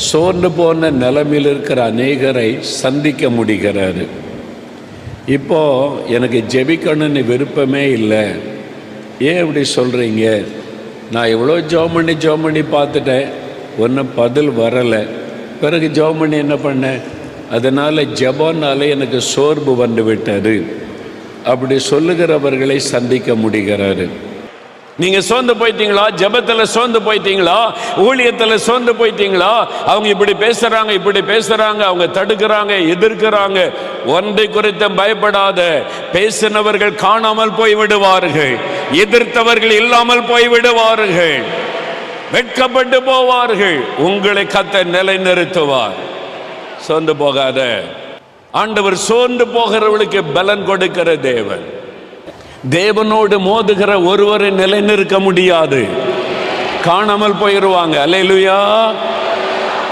சோர்ந்து போன நிலைமையில் இருக்கிற அநேகரை சந்திக்க முடிகிறாரு. இப்போ எனக்கு ஜெபிக்கணும்னு விருப்பமே இல்லை. ஏன் இப்படி சொல்கிறீங்க? நான் எவ்வளோ ஜெபம் பண்ணி பார்த்துட்டேன், ஒன்றும் பதில் வரலை. பிறகு ஜெபம் பண்ணி என்ன பண்ணேன்? அதனால் ஜெபம்னாலே எனக்கு சோர்வு வந்து விட்டது. அப்படி சொல்லுகிறவர்களை சந்திக்க முடிகிறாரு. நீங்க சோர்ந்து போயிட்டீங்களா? ஜெபத்துல சோர்ந்து போயிட்டீங்களா? ஊழியத்துல சோர்ந்து போயிட்டீங்களா? அவங்க இப்படி பேசுறாங்க, அவங்க தடுக்கிறாங்க, எதிர்க்கிறாங்க. ஒன்றை குறித்து பயப்படாத. பேசினவர்கள் காணாமல் போய் விடுவார்கள், எதிர்த்தவர்கள் இல்லாமல் போய் விடுவார்கள், வெட்கப்பட்டு போவார்கள். உங்களை கர்த்தர் நிலைநிறுத்துவார். சோர்ந்து போகாத. ஆண்டவர் சோர்ந்து போகிறவர்களுக்கு பலன் கொடுக்கிற தேவன். தேவனோடு மோதுகிற ஒருவரை நிலைநிறுத்த முடியாது, காணாமல் போயிடுவாங்க. அல்லேலூயா.